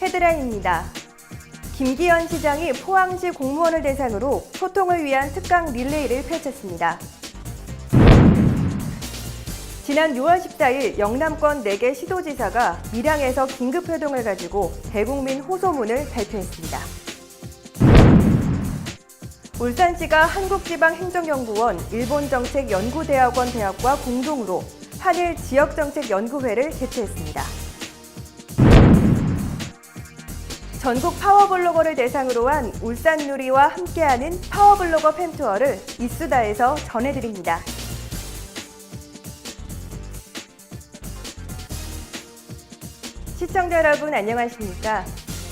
헤드라인입니다. 김기현 시장이 포항시 공무원을 대상으로 소통을 위한 특강 릴레이를 펼쳤습니다. 지난 6월 14일 영남권 4개 시도지사가 밀양에서 긴급회동을 가지고 대국민 호소문을 발표했습니다. 울산시가 한국지방행정연구원 일본정책연구대학원 대학과 공동으로 한일 지역정책연구회를 개최했습니다. 전국 파워블로거를 대상으로 한 울산누리와 함께하는 파워블로거 팬투어를 이수다에서 전해드립니다. 시청자 여러분 안녕하십니까?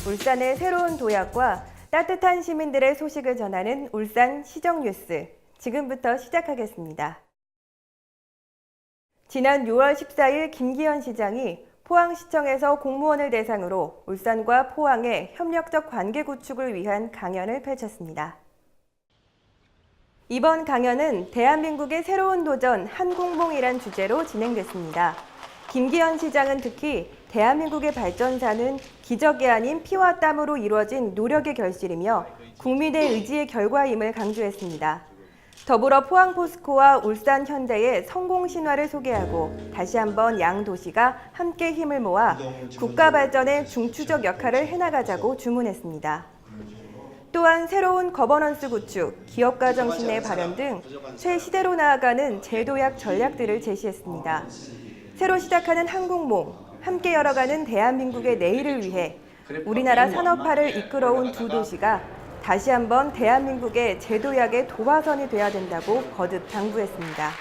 울산의 새로운 도약과 따뜻한 시민들의 소식을 전하는 울산 시정뉴스, 지금부터 시작하겠습니다. 지난 6월 14일 김기현 시장이 포항시청에서 공무원을 대상으로 울산과 포항의 협력적 관계 구축을 위한 강연을 펼쳤습니다. 이번 강연은 대한민국의 새로운 도전 한공봉이란 주제로 진행됐습니다. 김기현 시장은 특히 대한민국의 발전사는 기적이 아닌 피와 땀으로 이루어진 노력의 결실이며 국민의 의지의 결과임을 강조했습니다. 더불어 포항포스코와 울산현대의 성공 신화를 소개하고 다시 한번 양 도시가 함께 힘을 모아 국가 발전에 중추적 역할을 해나가자고 주문했습니다. 또한 새로운 거버넌스 구축, 기업가 정신의 발현 등 새 시대로 나아가는 제도약 전략들을 제시했습니다. 새로 시작하는 한국몽, 함께 열어가는 대한민국의 내일을 위해 우리나라 산업화를 이끌어온 두 도시가 다시 한번 대한민국의 제도약의 도화선이 돼야 된다고 거듭 당부했습니다.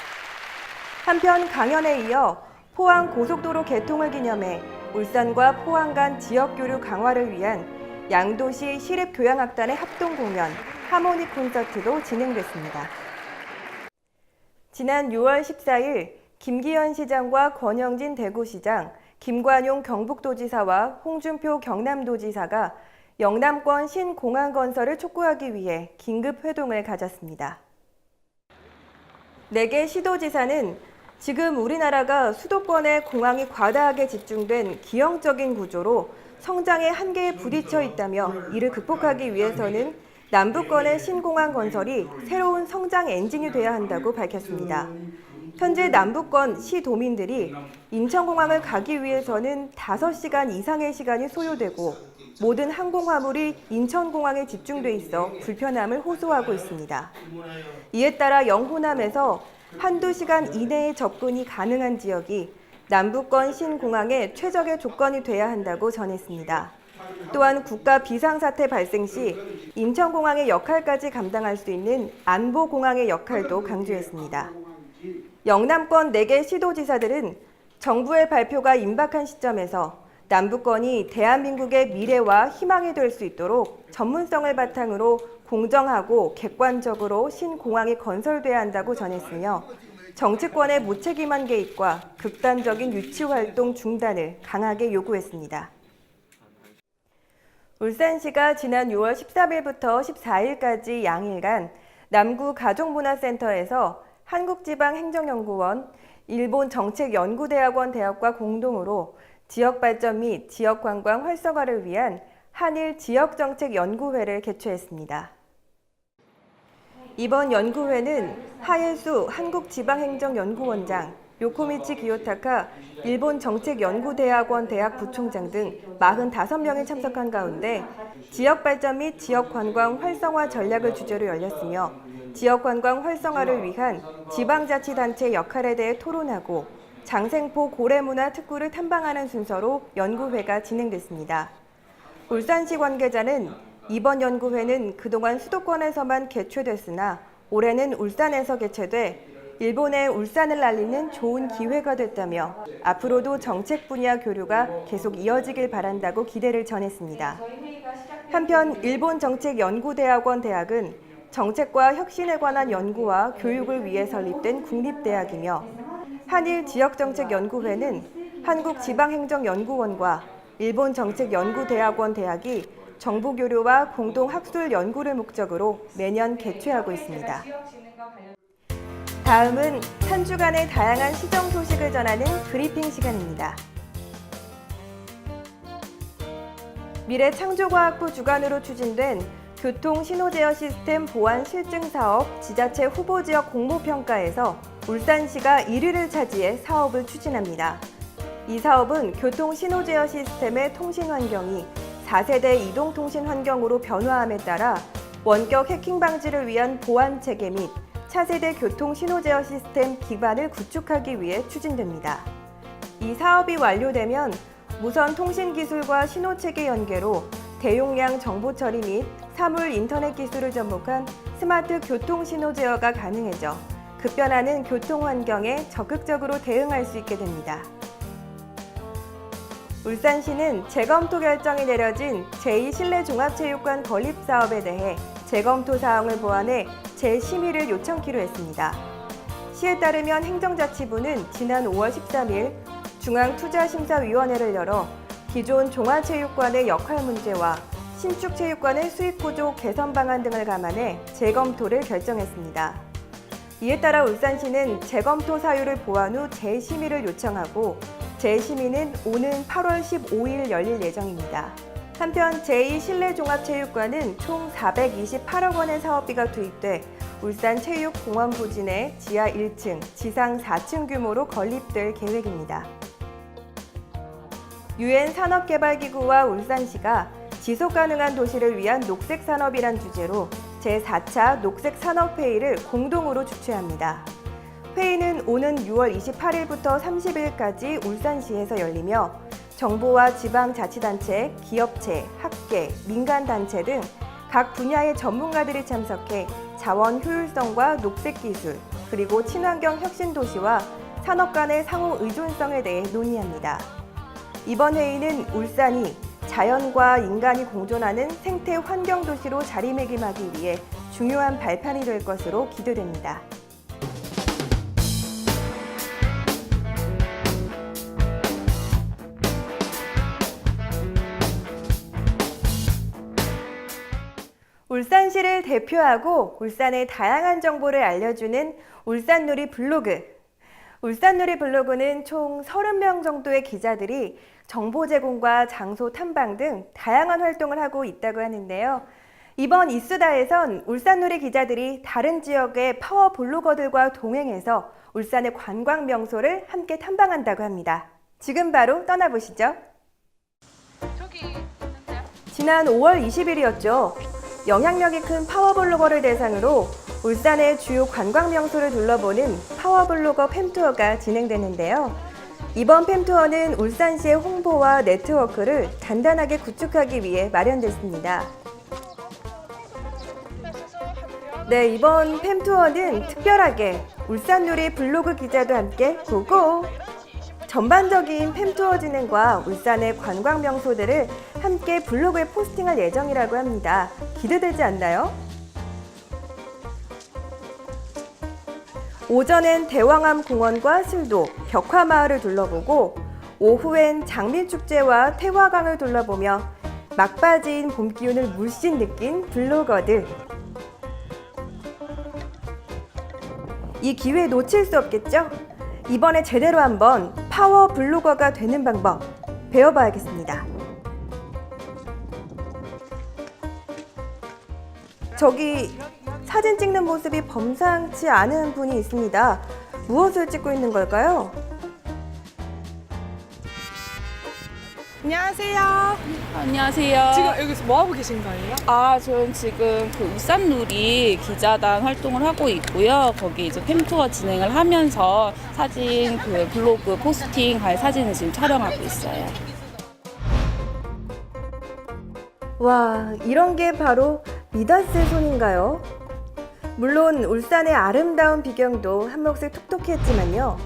한편 강연에 이어 포항 고속도로 개통을 기념해 울산과 포항 간 지역교류 강화를 위한 양도시 시립교향악단의 합동공연 하모니 콘서트도 진행됐습니다. 지난 6월 14일 김기현 시장과 권영진 대구시장, 김관용 경북도지사와 홍준표 경남도지사가 영남권 신공항 건설을 촉구하기 위해 긴급 회동을 가졌습니다. 4개 시도지사는 지금 우리나라가 수도권에 공항이 과다하게 집중된 기형적인 구조로 성장의 한계에 부딪혀 있다며 이를 극복하기 위해서는 남부권의 신공항 건설이 새로운 성장 엔진이 돼야 한다고 밝혔습니다. 현재 남부권 시도민들이 인천공항을 가기 위해서는 5시간 이상의 시간이 소요되고 모든 항공화물이 인천공항에 집중돼 있어 불편함을 호소하고 있습니다. 이에 따라 영호남에서 한두 시간 이내에 접근이 가능한 지역이 남부권 신공항의 최적의 조건이 돼야 한다고 전했습니다. 또한 국가 비상사태 발생 시 인천공항의 역할까지 감당할 수 있는 안보공항의 역할도 강조했습니다. 영남권 4개 시도지사들은 정부의 발표가 임박한 시점에서 남부권이 대한민국의 미래와 희망이 될 수 있도록 전문성을 바탕으로 공정하고 객관적으로 신공항이 건설돼야 한다고 전했으며 정치권의 무책임한 개입과 극단적인 유치 활동 중단을 강하게 요구했습니다. 울산시가 지난 6월 13일부터 14일까지 양일간 남구 가족문화센터에서 한국지방행정연구원, 일본정책연구대학원 대학과 공동으로 지역발전 및 지역관광 활성화를 위한 한일 지역정책연구회를 개최했습니다. 이번 연구회는 하예수 한국지방행정연구원장, 요코미치 기요타카 일본정책연구대학원 대학 부총장 등 45명이 참석한 가운데 지역발전 및 지역관광 활성화 전략을 주제로 열렸으며 지역관광 활성화를 위한 지방자치단체 역할에 대해 토론하고 장생포 고래문화 특구를 탐방하는 순서로 연구회가 진행됐습니다. 울산시 관계자는 이번 연구회는 그동안 수도권에서만 개최됐으나 올해는 울산에서 개최돼 일본의 울산을 알리는 좋은 기회가 됐다며 앞으로도 정책 분야 교류가 계속 이어지길 바란다고 기대를 전했습니다. 한편 일본정책연구대학원 대학은 정책과 혁신에 관한 연구와 교육을 위해 설립된 국립대학이며 한일 지역정책연구회는 한국지방행정연구원과 일본정책연구대학원 대학이 정보교류와 공동학술 연구를 목적으로 매년 개최하고 있습니다. 다음은 한 주간의 다양한 시정 소식을 전하는 브리핑 시간입니다. 미래창조과학부 주관으로 추진된 교통신호제어 시스템 보안 실증 사업 지자체 후보지역 공모평가에서 울산시가 1위를 차지해 사업을 추진합니다. 이 사업은 교통신호제어 시스템의 통신 환경이 4세대 이동통신 환경으로 변화함에 따라 원격 해킹 방지를 위한 보안 체계 및 차세대 교통신호제어 시스템 기반을 구축하기 위해 추진됩니다. 이 사업이 완료되면 무선 통신 기술과 신호체계 연계로 대용량 정보 처리 및 사물 인터넷 기술을 접목한 스마트 교통 신호 제어가 가능해져 급변하는 교통 환경에 적극적으로 대응할 수 있게 됩니다. 울산시는 재검토 결정이 내려진 제2실내종합체육관 건립 사업에 대해 재검토 사항을 보완해 재심의를 요청키로 했습니다. 시에 따르면 행정자치부는 지난 5월 13일 중앙투자심사위원회를 열어 기존 종합체육관의 역할 문제와 신축체육관의 수익구조 개선 방안 등을 감안해 재검토를 결정했습니다. 이에 따라 울산시는 재검토 사유를 보완 후 재심의를 요청하고 재심의는 오는 8월 15일 열릴 예정입니다. 한편 제2실내종합체육관은 총 428억 원의 사업비가 투입돼 울산체육공원 부진의 지하 1층, 지상 4층 규모로 건립될 계획입니다. 유엔 산업개발기구와 울산시가 지속가능한 도시를 위한 녹색산업이란 주제로 제4차 녹색산업회의를 공동으로 주최합니다. 회의는 오는 6월 28일부터 30일까지 울산시에서 열리며 정부와 지방자치단체, 기업체, 학계, 민간단체 등 각 분야의 전문가들이 참석해 자원 효율성과 녹색기술, 그리고 친환경 혁신도시와 산업 간의 상호 의존성에 대해 논의합니다. 이번 회의는 울산이 자연과 인간이 공존하는 생태 환경 도시로 자리매김하기 위해 중요한 발판이 될 것으로 기대됩니다. 울산시를 대표하고 울산의 다양한 정보를 알려주는 울산누리 블로그. 울산누리 블로그는 총 30명 정도의 기자들이 정보 제공과 장소 탐방 등 다양한 활동을 하고 있다고 하는데요. 이번 이수다에선 울산누리 기자들이 다른 지역의 파워 블로거들과 동행해서 울산의 관광 명소를 함께 탐방한다고 합니다. 지금 바로 떠나보시죠. 지난 5월 20일이었죠. 영향력이 큰 파워블로거를 대상으로 울산의 주요 관광 명소를 둘러보는 파워블로거 팸투어가 진행되는데요. 이번 팸투어는 울산시의 홍보와 네트워크를 단단하게 구축하기 위해 마련됐습니다. 네, 이번 팸투어는 특별하게 울산누리 블로그 기자도 함께 고고! 전반적인 팸투어 진행과 울산의 관광 명소들을 함께 블로그에 포스팅할 예정이라고 합니다. 기대되지 않나요? 오전엔 대왕암 공원과 실도, 벽화마을을 둘러보고 오후엔 장미축제와 태화강을 둘러보며 막바지인 봄 기운을 물씬 느낀 블로거들. 이 기회 놓칠 수 없겠죠? 이번에 제대로 한번 파워 블로거가 되는 방법 배워봐야겠습니다. 저기 사진 찍는 모습이 범상치 않은 분이 있습니다. 무엇을 찍고 있는 걸까요? 안녕하세요. 안녕하세요. 지금 여기서 뭐 하고 계신 거예요? 저는 지금 그 울산누리 기자단 활동을 하고 있고요. 거기 이제 팸투어 진행을 하면서 사진 그 블로그 포스팅 할 사진을 지금 촬영하고 있어요. 와, 이런 게 바로 미다스의 손인가요? 물론 울산의 아름다운 비경도 한 몫을 톡톡히 했지만요.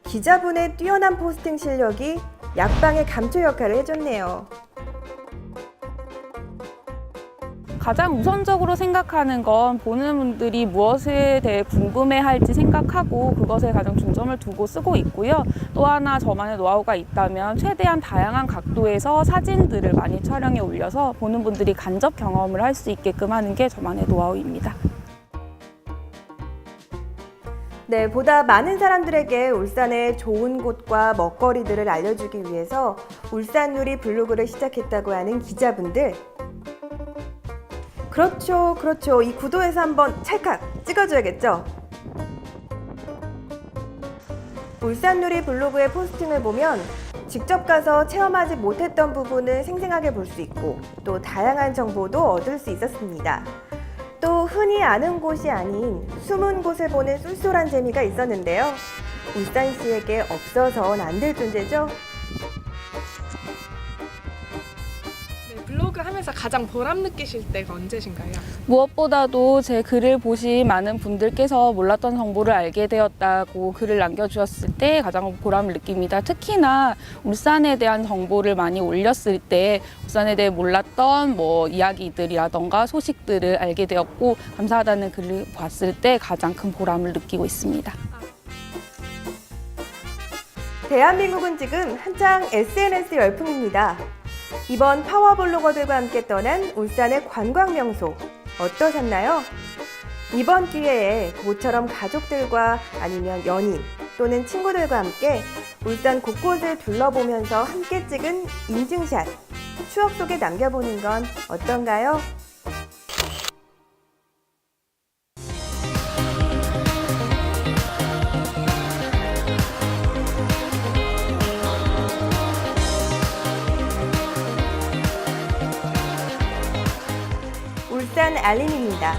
기자분의 뛰어난 포스팅 실력이 약방의 감초 역할을 해줬네요. 가장 우선적으로 생각하는 건 보는 분들이 무엇에 대해 궁금해할지 생각하고 그것에 가장 중점을 두고 쓰고 있고요. 또 하나 저만의 노하우가 있다면 최대한 다양한 각도에서 사진들을 많이 촬영해 올려서 보는 분들이 간접 경험을 할 수 있게끔 하는 게 저만의 노하우입니다. 네, 보다 많은 사람들에게 울산의 좋은 곳과 먹거리들을 알려주기 위해서 울산누리 블로그를 시작했다고 하는 기자분들. 그렇죠. 이 구도에서 한번 찰칵 찍어줘야겠죠? 울산누리 블로그의 포스팅을 보면 직접 가서 체험하지 못했던 부분을 생생하게 볼 수 있고 또 다양한 정보도 얻을 수 있었습니다. 또 흔히 아는 곳이 아닌 숨은 곳을 보는 쏠쏠한 재미가 있었는데요. 울산시에게 없어서는 안 될 존재죠. 네, 블로그 하면서 가장 보람 느끼실 때가 언제신가요? 무엇보다도 제 글을 보신 많은 분들께서 몰랐던 정보를 알게 되었다고 글을 남겨주셨을 때 가장 보람을 느낍니다. 특히나 울산에 대한 정보를 많이 올렸을 때 울산에 대해 몰랐던 이야기들이라던가 소식들을 알게 되었고 감사하다는 글을 봤을 때 가장 큰 보람을 느끼고 있습니다. 대한민국은 지금 한창 SNS 열풍입니다. 이번 파워블로거들과 함께 떠난 울산의 관광 명소 어떠셨나요? 이번 기회에 모처럼 가족들과 아니면 연인 또는 친구들과 함께 울산 곳곳을 둘러보면서 함께 찍은 인증샷, 추억 속에 남겨보는 건 어떤가요? 울산 알림입니다.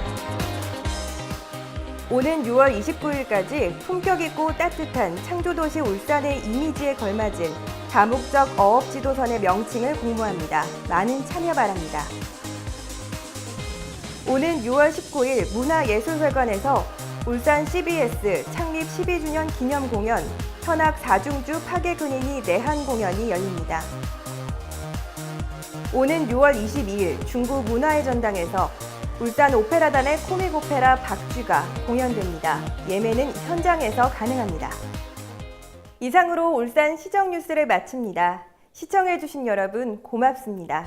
오는 6월 29일까지 품격 있고 따뜻한 창조도시 울산의 이미지에 걸맞은 다목적 어업지도선의 명칭을 공모합니다. 많은 참여 바랍니다. 오는 6월 19일 문화예술회관에서 울산 CBS 창립 12주년 기념 공연 현악 4중주 파괴 근인이 내한 공연이 열립니다. 오는 6월 22일 중구 문화의 전당에서 울산 오페라단의 코믹 오페라 박쥐가 공연됩니다. 예매는 현장에서 가능합니다. 이상으로 울산 시정 뉴스를 마칩니다. 시청해주신 여러분 고맙습니다.